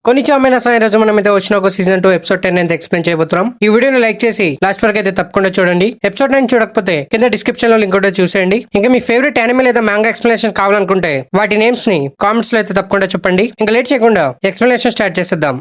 కొన్నిచామైన సాయి రోజు మనం అయితే వచ్చిన ఒక సీజన్ 2 ఎపిసోడ్ 10 అయితే ఎక్స్ప్లెయిన్ చేయబోతున్నాం. ఈ వీడియోని లైక్ చేసి లాస్ట్ వరకు అయితే తప్పకుండా చూడండి. ఎపిసోడ్ 9 చూడకపోతే కింద డిస్క్రిప్షన్ లో లింక్ కూడా చూసేయండి. ఇంకా మీ ఫేవరెట్ యానిమే లేదా మ్యాంగా ఎక్స్ప్లెనేషన్ కావాలనుకుంటే వాటి నేమ్స్ ని కామెంట్స్ లో అయితే తప్పకుండా చెప్పండి. ఇంకా లేట్ చేయకుండా ఎక్స్ప్లెనేషన్ స్టార్ట్ చేసేద్దాం.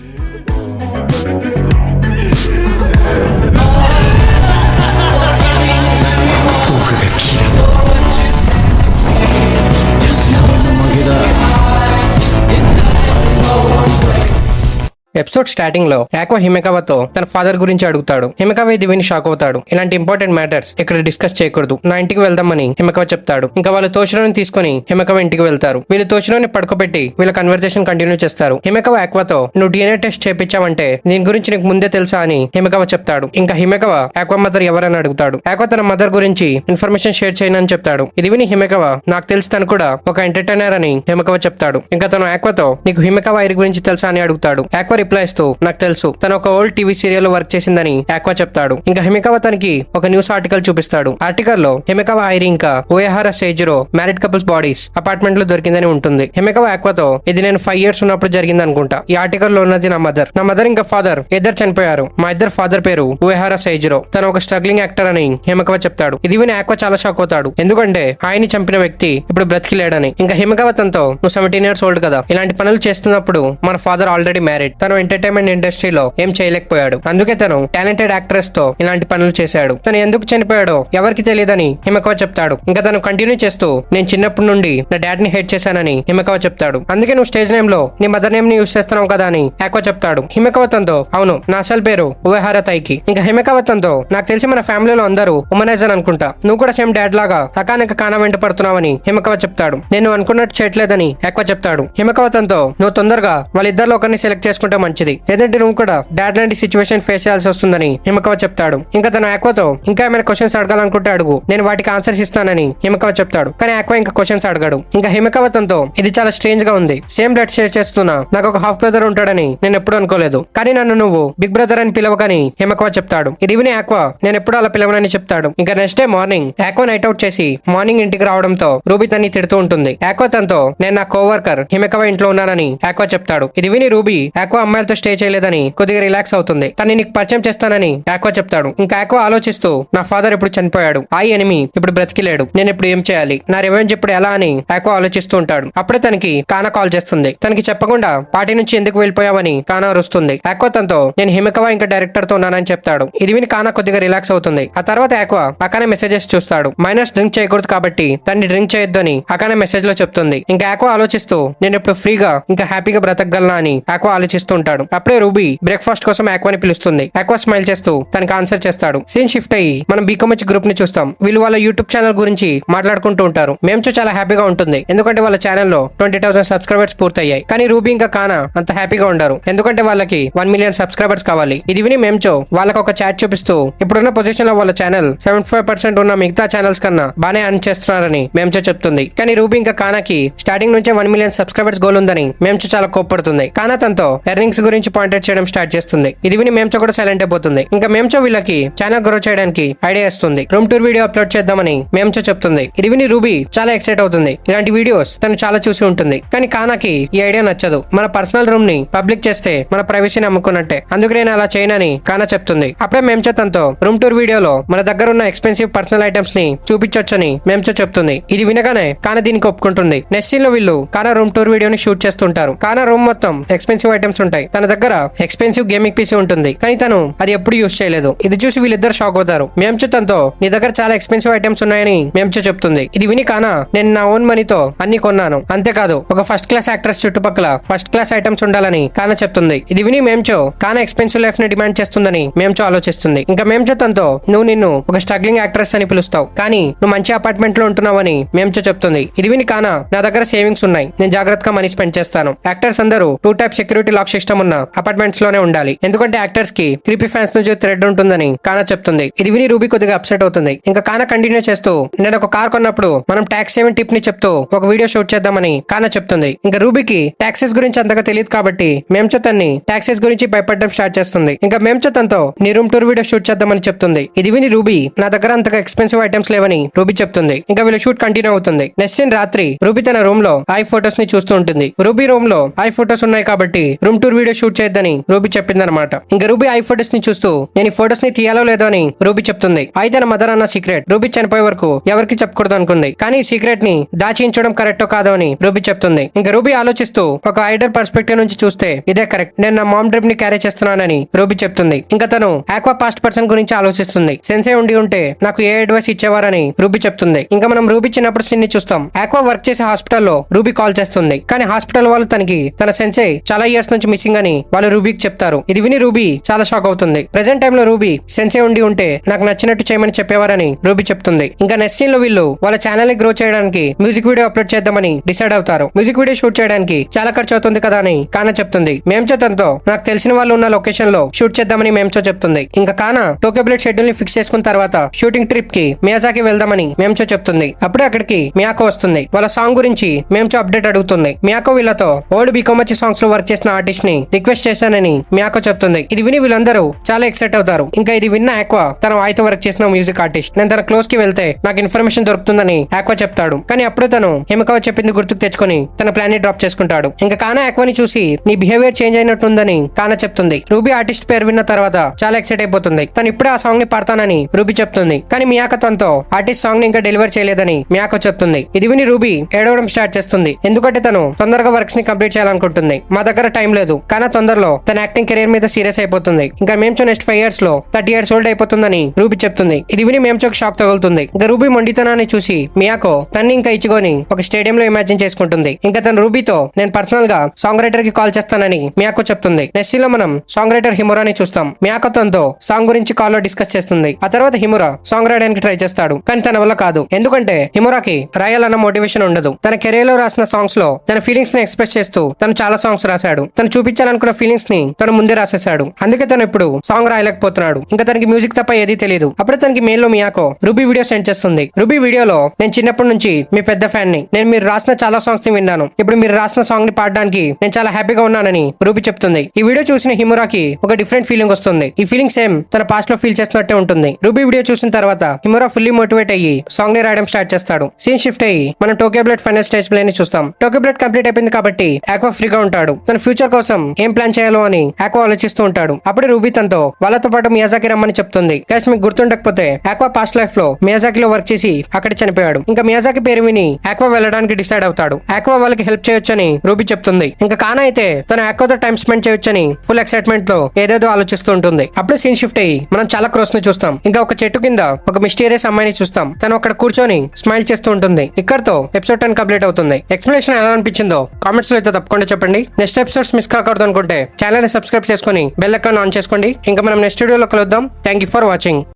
ఎపిసోడ్ స్టార్టింగ్ లో యాక్వా హిమెకావాతో తన ఫాదర్ గురించి అడుగుతాడు. హిమెకావా ఇది విని షాక్ అవుతాడు. ఇలాంటి ఇంపార్టెంట్ మ్యాటర్స్ ఇక్కడ డిస్కస్ చేయకూడదు, నా ఇంటికి వెళ్దామని హిమెకావా చెప్తాడు. ఇంకా వాళ్ళు తోచిరోని తీసుకుని హిమెకావా ఇంటికి వెళ్తారు. వీళ్ళు తోచిరోని పడుకోబెట్టి వీళ్ళ కన్వర్సేషన్ కంటిన్యూ చేస్తారు. హిమెకావా యాక్వాతో నువ్వు DNA టెస్ట్ చేపించావంటే దీని గురించి నీకు ముందే తెలుసా అని హిమెకావా చెప్తాడు. ఇంకా హిమెకావా యాక్వా మదర్ ఎవరని అడుగుతాడు. యాక్వా తన మదర్ గురించి ఇన్ఫర్మేషన్ షేర్ చేయనని చెప్తాడు. ఇది విని హిమెకావా నాకు తెలిసి తను కూడా ఒక ఎంటర్టైనర్ అని హిమెకావా చెప్తాడు. ఇంకా తను యాక్వాతో నీకు హిమెకావా ఐరి గురించి తెలుసా అని అడుగుతాడు. యాక్వా రిప్లై ఇస్తూ నాకు తెలుసు, తను ఒక ఓల్డ్ టీవీ సీరియల్ లో వర్క్ చేసిందని యాక్వా చెప్తాడు. ఇంకా హిమెకావా తనకి ఒక న్యూస్ ఆర్టికల్ చూపిస్తాడు. ఆర్టికల్ లో హిమెకావా ఐరి ఇంకా ఓయహారా సేజిరో మ్యారీడ్ కపుల్స్ బాడీస్ అపార్ట్మెంట్ లో దొరికిందని ఉంటుంది. హిమెకావా యాక్వాతో ఇది నేను 5 years ఉన్నప్పుడు జరిగింది అనుకుంటా. ఈ ఆర్టికల్ లో ఉన్నది నా మదర్ ఇంకా ఫాదర్ ఇద్దరు చనిపోయారు. మా ఇద్దరు ఫాదర్ పేరు ఓయహారా సేజిరో, తను ఒక స్ట్రగ్లింగ్ యాక్టర్ అని హిమెకావా చెప్తాడు. ఇది విని యాక్వా చాలా షాక్ అవుతాడు. ఎందుకంటే ఆయన్ని చంపిన వ్యక్తి ఇప్పుడు బ్రతికి లేడని. ఇంకా హిమెకావా తనతో నువ్వు 17 years ఓల్డ్ కదా, ఇలాంటి పనులు చేస్తున్నప్పుడు మన ఫాదర్ ఆల్రెడీ మ్యారీడ్, తను ఎంటర్టైన్మెంట్ ఇండస్ట్రీలో ఏం చేయలేకపోయాడు, అందుకే తను టాలెంటెడ్ యాక్ట్రెస్ తో ఇలాంటి పనులు చేశాడు. తను ఎందుకు చనిపోయాడో ఎవరికి తెలియదని హిమెకావా చెప్తాడు. ఇంకా తను కంటిన్యూ చేస్తూ నేను చిన్నప్పటి నుండి నా డాడ్ ని హేట్ చేశానని హిమెకావా చెప్తాడు. అందుకే నువ్వు స్టేజ్ నేమ్ లో నీ మదర్ నేమ్ ని యూస్ చేస్తున్నావు కదా అని యాక్వా చెప్తాడు. హిమెకావా తనతో అవును, నా అసలు పేరు ఓయహారా తైకి. ఇంకా హిమెకావా తనతో నాకు తెలిసి మన ఫ్యామిలీలో అందరూ ఉమనైజర్ అనుకుంటా, నువ్వు కూడా సేమ్ డాడ్ లాగా అకానిక కానా వెంట పడుతున్నావని హిమెకావా చెప్తాడు. నేను అనుకున్నట్టు చేయట్లేదని యాక్వా చెప్తాడు. హిమెకావా తనతో నువ్వు తొందరగా వాళ్ళిద్దరిలో ఒకరిని సెలెక్ట్ చేసుకుంటే మంచిది, లేదంటే నువ్వు కూడా డాడ్ లాంటి సిచ్యువేషన్ ఫేస్ చేయాల్సి వస్తుందని హిమెకావా చెప్తాడు. ఇంకా తన యాక్వాతో ఇంకా ఏమైనా క్వశ్చన్స్ అడగాలనుకుంటే అడుగు, నేను వాటికి ఆన్సర్స్ ఇస్తానని హిమెకావా చెప్తాడు. కానీ యాక్వా ఇంకా క్వశ్చన్స్ అడగాడు. ఇంకా హిమెకావా తనతో ఇది చాలా స్ట్రేంజ్ గా ఉంది, సేమ్ బ్లడ్ షేర్ చేస్తున్నా నాకు ఒక హాఫ్ బ్రదర్ ఉంటాడని నేను ఎప్పుడు అనుకోలేదు, కానీ నన్ను నువ్వు బిగ్ బ్రదర్ అని పిలవకని హిమెకావా చెప్తాడు. ఇది విని యాక్వా నేను ఎప్పుడు అలా పిలవనని చెప్తాడు. ఇంకా next day morning aqua night out చేసి మార్నింగ్ ఇంటికి రావడంతో రూబీ తన్ని తిడుతూ ఉంటుంది. యాక్వా తనతో నేను నా కోవర్కర్ హిమెకావా ఇంట్లో ఉన్నానని యాక్వా చెప్తాడు. ఇది విని రూబీ యాక్వా అమ్మాయిలతో స్టే చేయలేదని కొద్దిగా రిలాక్స్ అవుతుంది. తనని నీకు పరిచయం చేస్తానని యాక్వా చెప్తాడు. ఇంకా యాక్వా ఆలోచిస్తూ నా ఫాదర్ ఇప్పుడు చనిపోయాడు, ఆ ఎనిమి ఇప్పుడు బ్రతికిలేడు, నేను ఇప్పుడు ఏం చేయాలి, నా రివెంజ్ ఇప్పుడు ఎలా అని యాక్వా ఆలోచిస్తూ ఉంటాడు. అప్పుడే తనకి కానా కాల్ చేస్తుంది. తనకి చెప్పకుండా పార్టీ నుంచి ఎందుకు వెళ్ళిపోయావని కానా అరుస్తుంది. యాక్వా తనతో నేను హిమెకావా ఇంకా డైరెక్టర్ తో ఉన్నానని చెప్తాడు. ఇది విని కానా కొద్దిగా రిలాక్స్ అవుతుంది. ఆ తర్వాత యాక్వా అకానే మెసేజెస్ చూస్తాడు. మైనస్ డ్రింక్ చేయకూడదు కాబట్టి తన్ని డ్రింక్ చేయొద్దు అని అకానే మెసేజ్ లో చెప్తుంది. ఇంకా యాక్వా ఆలోచిస్తూ నేను ఇప్పుడు ఫ్రీగా ఇంకా హ్యాపీగా బ్రతకగలనా అని యాక్వా ఆలోచిస్తూ ఉంటాడు. అప్పుడే రూబీ బ్రేక్ఫాస్ట్ కోసం యాక్వాని పిలుస్తుంది. యాక్వా స్మైల్ చేస్తూ తనకి ఆన్సర్ చేస్తాడు. సీన్ షిఫ్ట్ అయ్యి మనం బీకామచ్ గ్రూప్ ని చూస్తాం. వీళ్ళు వాళ్ళ యూట్యూబ్ ఛానల్ గురించి మాట్లాడుకుంటూ ఉంటారు. మేంచో చాలా హ్యాపీగా ఉంటుంది, ఎందుకంటే వాళ్ళ ఛానల్లో 20,000 సబ్స్క్రైబర్స్ పూర్తయ్యాయి. కానీ రూబీ ఇంకా కానా అంత హ్యాపీగా ఉండరు, ఎందుకంటే వాళ్ళకి 1 million సబ్స్క్రైబర్స్ కావాలి. ఇది విని మేంచో వాళ్ళకి ఒక చాట్ చూపిస్తూ ఇప్పుడున్న పొజిషన్ లో వాళ్ళ ఛానల్ 75% ఉన్న మిగతా ఛానల్స్ కన్నా బానే అర్న్ చేస్తున్నారని మేంచో చెప్తుంది. కానీ రూబీ ఇంకా కానాకి స్టార్టింగ్ నుంచే 1 million సబ్స్క్రైబర్స్ గోల్ ఉందని మేంచో చాలా కోప్పడుతుంది. కానా తనతో ఎర్నింగ్స్ గురించి పాయింట్ చేయడం స్టార్ట్ చేస్తుంది. ఇది విని మేంచో కూడా సైలెంట్ అయిపోతుంది. ఇంకా మేంచో వీళ్ళకి ఛానల్ గ్రో చేయడానికి ఐడియా ఇస్తుంది. రూమ్ టూర్ వీడియో అప్లోడ్ చేద్దామని మేంచో చెప్తుంది. ఇది విని రూబీ చాలా ఎక్సైట్ అవుతుంది. ఇలాంటి వీడియోస్ తను చాలా చూసి ఉంటుంది. కానీ కానాకి ఈ ఐడియా నచ్చదు. మన పర్సనల్ రూమ్ ని పబ్లిక్ చేస్తే మన ప్రైవసీని అమ్ముకున్నట్టే, అందుకు నేను అలా చేయనని కానా చెప్తుంది. అప్పుడే మేంచో తనతో రూమ్ టూర్ వీడియోలో మన దగ్గర ఉన్న ఎక్స్పెన్సివ్ పర్సనల్ ఐటమ్స్ ని చూపించొచ్చని మేంచో చెప్తుంది. ఇది వినగానే కానా దీనికి ఒప్పుకుంటుంది. నెక్స్ట్ సీన్ లో వీళ్ళు కానా రూమ్ టూర్ వీడియోని షూట్ చేస్తుంటారు. కానా రూమ్ మొత్తం ఎక్స్పెన్సివ్ ఐటమ్స్ ఉంటాయి. తన దగ్గర ఎక్స్పెన్సివ్ గేమింగ్ పీసీ ఉంటుంది, కానీ తను అది ఎప్పుడు యూజ్ చేయలేదు. ఇది చూసి వీళ్ళిద్దరు షాక్ అవుతారు. మేంచో తనతో నీ దగ్గర చాలా ఎక్స్పెన్సివ్ ఐటమ్స్ ఉన్నాయని మేంచో చెప్తుంది. ఇది విని కానా నేను నా ఓన్ మనీతో అన్ని కొన్నాను, అంతేకాదు ఒక ఫస్ట్ క్లాస్ యాక్ట్రెస్ చుట్టుపక్కల ఫస్ట్ క్లాస్ ఐటమ్స్ ఉండాలని కానా చెప్తుంది. ఇది విని మేంచో కానా ఎక్స్పెన్సివ్ లైఫ్ ని డిమాండ్ చేస్తుందని మేంచో ఆలోచిస్తుంది. ఇంకా మేంచో తనతో నువ్వు నిన్ను ఒక స్ట్రగ్లింగ్ యాక్ట్రెస్ అని పిలుస్తావు, కానీ నువ్వు మంచి అపార్ట్మెంట్ లో ఉంటున్నావని మేంచో చెప్తుంది. ఇది విని కానా నా దగ్గర సేవింగ్స్ ఉన్నాయి, నేను జాగ్రత్తగా మనీ స్పెండ్ చేస్తాను. యాక్టర్స్ అందరూ 2 type సెక్యూరిటీ లాక్ సిస్టమ్ ఉన్న అపార్ట్మెంట్స్ లోనే ఉండాలి, ఎందుకంటే యాక్టర్స్ కి క్రీపీ ఫ్యాన్స్ నుంచి థ్రెడ్ ఉంటుందని కానా చెప్తుంది. ఇది విని రూబీ కొద్దిగా అప్సెట్ అవుతుంది. ఇంకా కానా కంటిన్యూ చేస్తూ నేను ఒక కార్ కొన్నప్పుడు మనం ట్యాక్స్ సేవింగ్ టిప్ ని చెప్తూ ఒక వీడియో షూట్ చేద్దామని కానా చెప్తుంది. ఇంకా రూబీకి టాక్సెస్ గురించి అంతగా తెలియదు కాబట్టి మేంచో తన్ని టాక్సెస్ గురించి భయపడడం స్టార్ట్ చేస్తుంది. ఇంకా మేంచో తనతో నీ రూమ్ టూర్ వీడియో షూట్ చేద్దామని చెప్తుంది. ఇది విని రూబీ నా దగ్గర అంతగా ఎక్స్పెన్సివ్ ఐటమ్స్ లేవని రూబీ చెప్తుంది. ఇంకా వీళ్ళ షూట్ కంటిన్యూ అవుతుంది. నెక్స్ట్ సీన్ రాత్రి రూబీ తన రూమ్ లో ఐ ఫోటోస్ ని చూస్తూ ఉంటుంది. రూబీ రూమ్ లో ఐ ఫోటోస్ ఉన్నాయి కాబట్టి room tour pure video shoot చేయొద్దని రూబీ చెప్పిందనమాట. ఇంకా రూబీ ఐ ఫోటోస్ ని చూస్తూ నేను ఈ ఫోటోస్ ని తీయాలో లేదో అని రూబీ చెప్తుంది. అయితే తన మదర్ అన్న సీక్రెట్ రూబీ చనిపోయే వరకు ఎవరికి చెప్పకూడదు అనుకుంది. కానీ ఈ సీక్రెట్ ని దాచించడం కరెక్టో కాదో అని రూబీ చెప్తుంది. ఇంకా రూబీ ఆలోచిస్తూ ఒక ఐడర్ పర్స్పెక్టివ్ నుంచి చూస్తే ఇదే కరెక్ట్, నేను నా మామ్ డ్రీమ్ ని క్యారీ చేస్తున్నానని రూబీ చెప్తుంది. ఇంకా తను ఆక్వా పాస్ట్ పర్సన్ గురించి ఆలోచిస్తుంది. సెన్సే ఉండి ఉంటే నాకు ఏ అడ్వైస్ ఇచ్చేవారని రూబీ చెప్తుంది. ఇంకా మనం రూబీ చిన్నప్పుడు సీన్ ని చూస్తాం. ఆక్వా వర్క్ చేసే హాస్పిటల్లో రూబీ కాల్ చేస్తుంది. కానీ హాస్పిటల్ వాళ్ళు తనకి తన సెన్సే చాలా ఇయర్స్ నుంచి మిస్సింగ్ అని వాళ్ళు రూబీకి చెప్తారు. ఇది విని రూబీ చాలా షాక్ అవుతుంది. ప్రెసెంట్ టైమ్ లో రూబీ సెన్సే ఉండి ఉంటే నాకు నచ్చినట్టు చేయమని చెప్పేవారని రూబీ చెప్తుంది. ఇంకా నెక్స్ట్ సీన్ లో వీళ్ళు వాళ్ళ ఛానల్ ని గ్రో చేయడానికి మ్యూజిక్ వీడియో అప్లోడ్ చేద్దామని డిసైడ్ అవుతారు. మ్యూజిక్ వీడియో షూట్ చేయడానికి చాలా ఖర్చు అవుతుంది కదా అని కానా చెప్తుంది. మేంచో తనతో నాకు తెలిసిన వాళ్ళు ఉన్న లొకేషన్ లో షూట్ చేద్దామని మేంచో చెప్తుంది. ఇంకా కానా టోక్యో బ్లేడ్ షెడ్యూల్ ని ఫిక్స్ చేసుకున్న తర్వాత షూటింగ్ ట్రిప్ కి మియాజాకి వెళ్దామని మేంచో చెప్తుంది. అప్పుడే అక్కడికి మియాకో వస్తుంది. వాళ్ళ సాంగ్ గురించి మేంచో అప్డేట్ అడుగుతుంది. మియాకో వీళ్ళతో ఓల్డ్ బికోమచి సాంగ్స్ లో వర్క్ చేసిన ఆర్టిస్ట్ ని రిక్వెస్ట్ చేశానని మియాకో చెప్తుంది. ఇది విని వీళ్ళందరూ చాలా ఎక్సైట్ అవుతారు. ఇంకా ఇది విన్న ఆక్వా తన వాయితో వర్క్ చేసిన మ్యూజిక్ ఆర్టిస్ట్ నేను తన క్లోజ్ కి వెళ్తే నాకు ఇన్ఫర్మేషన్ దొరుకుతుందని ఆక్వా చెప్తాడు. కానీ అప్పుడు తను హిమకావ చెప్పింది గుర్తుకు తెచ్చుకొని తన ప్లాన్ ని డ్రాప్ చేసుకుంటాడు. ఇంకా కానా ఆక్వాని చూసి నీ బిహేవియర్ చేంజ్ అయినట్టుందని కానా చెప్తుంది. రూబీ ఆర్టిస్ట్ పేరు విన్న తర్వాత చాలా ఎక్సైట్ అయిపోతుంది. తను ఇప్పుడే ఆ సాంగ్ ని పాడతానని రూబీ చెప్తుంది. కానీ మియాకో తనతో ఆర్టిస్ట్ సాంగ్ ని ఇంకా డెలివర్ చేయలేదని మియాకో చెప్తుంది. ఇది విని రూబీ ఏడవడం స్టార్ట్ చేస్తుంది. ఎందుకంటే తను తొందరగా వర్క్స్ ని కంప్లీట్ చేయాలనుకుంటుంది. మా దగ్గర టైం లేదు. కానీ తొందరలో తన యాక్టింగ్ కెరీర్ మీద సీరియస్ అయిపోతుంది. ఇంకా మేంచో నెక్స్ట్ 5 years లో 30 years ఓల్డ్ అయిపోతుందని రూబీ చెప్తుంది. ఇది విని మేంచోకి షాక్ తగులుతుంది. ఇంకా రూబీ మొండితనాన్ని చూసి మియాకో తన్ని ఇంకా ఇచ్చుకొని ఒక స్టేడియం లో ఇమాజిన్ చేసుకుంటుంది. ఇంకా తన రూబీతో నేను పర్సనల్ గా సాంగ్ రైటర్ కి కాల్ చేస్తానని మియాకో చెప్తుంది. నెక్స్ట్ సీన్ లో మనం సాంగ్ రైటర్ హిమురాని చూస్తాం. మియాకో తనతో సాంగ్ గురించి కాల్ లో డిస్కస్ చేస్తుంది. ఆ తర్వాత హిమురా సాంగ్ రాయడానికి ట్రై చేస్తాడు. కానీ తన వల్ల కాదు. ఎందుకంటే హిమురాకి రాయాలన్న మోటివేషన్ ఉండదు. తన కెరీర్ లో రాసిన సాంగ్స్ లో తన ఫీలింగ్స్ ని ఎక్స్ప్రెస్ చేస్తూ తను చాలా సాంగ్స్ రాశాడు. తను చూపించాలనుకున్న ఫీలింగ్స్ ని తను ముందే రాసేశాడు. అందుకే తను ఇప్పుడు సాంగ్ రాయలేకపోతున్నాడు. ఇంకా తనకి మ్యూజిక్ తప్ప ఏదీ తెలియదు. అప్పుడు తనకి మెయిల్ లో మియాకో రూబీ వీడియో సెండ్ చేస్తుంది. రూబీ వీడియోలో నేను చిన్నప్పటి నుంచి మీ పెద్ద ఫ్యాన్ ని, నేను మీరు రాసిన చాలా సాంగ్స్ ని విన్నాను. ఇప్పుడు మీరు రాసిన సాంగ్ ని పాడడానికి నేను చాలా హ్యాపీగా ఉన్నానని రూబీ చెప్తుంది. ఈ వీడియో చూసిన హిమురాకి ఒక డిఫరెంట్ ఫీలింగ్ వస్తుంది. ఈ ఫీలింగ్ సేమ్ తన పాస్ట్ లో ఫీల్ చేస్తున్నట్టే ఉంటుంది. రూబీ వీడియో చూసిన తర్వాత హిమురా ఫుల్లీ మోటివేట్ అయ్యి సాంగ్ ని రాయడం స్టార్ట్ చేస్తాడు. సీన్ షిఫ్ట్ అయ్యి మనం Tokyo blade final stage play ని చూస్తాం. టోక్యో బ్లేడ్ కంప్లీట్ అయిపోయింది కాబట్టి ఆక్వా ఫ్రీగా ఉంటాడు. తన ఫ్యూచర్ కోసం ఏం ప్లాన్ చేయాలో అని ఆక్వా ఆలోచిస్తూ ఉంటాడు. అప్పుడు రూబీ తనతో వాళ్ళతో పాటు మియాజాకి రమ్మని చెప్తుంది. గైస్ మీకు గుర్తుండకపోతే ఆక్వా పాస్ట్ లైఫ్ లో మియాజాకిలో వర్క్ చేసి అక్కడ చనిపోయాడు. ఇంకా మియాజాకి పేరు విని ఆక్వా వెళ్ళడానికి డిసైడ్ అవుతాడు. ఆక్వా వాళ్ళకి హెల్ప్ చేయొచ్చని రూబీ చెప్తుంది. ఇంకా కానా అయితే తన ఆక్వాతో టైం స్పెండ్ చేయొచ్చని ఫుల్ ఎక్సైట్మెంట్ లో ఏదేదో ఆలోచిస్తూ ఉంటుంది. అప్పుడు సీన్ షిఫ్ట్ అయ్యి మనం చాలా క్రోస్ ని చూస్తాం. ఇంకా ఒక చెట్టు కింద ఒక మిస్టీరియస్ అమ్మాయిని చూస్తాం. తను అక్కడ కూర్చొని స్మైల్ చేస్తూ ఉంటుంది. ఇక్కడతో ఎపిసోడ్ 10 కంప్లీట్ అవుతుంది. ఎక్స్ప్లెనేషన్ ఎలా అనిపించిందో కామెంట్స్ లో అయితే తప్పకుండా చెప్పండి. నెక్స్ట్ ఎపిసోడ్స్ మిస్ కాకూడదు అనుకుంటే ఛానల్ ని సబ్స్క్రైబ్ చేసుకుని బెల్ ఐకాన్ ఆన్ చేసుకోండి. ఇంకా మనం నెక్స్ట్ వీడియోలో కలుద్దాం. Thank you for watching.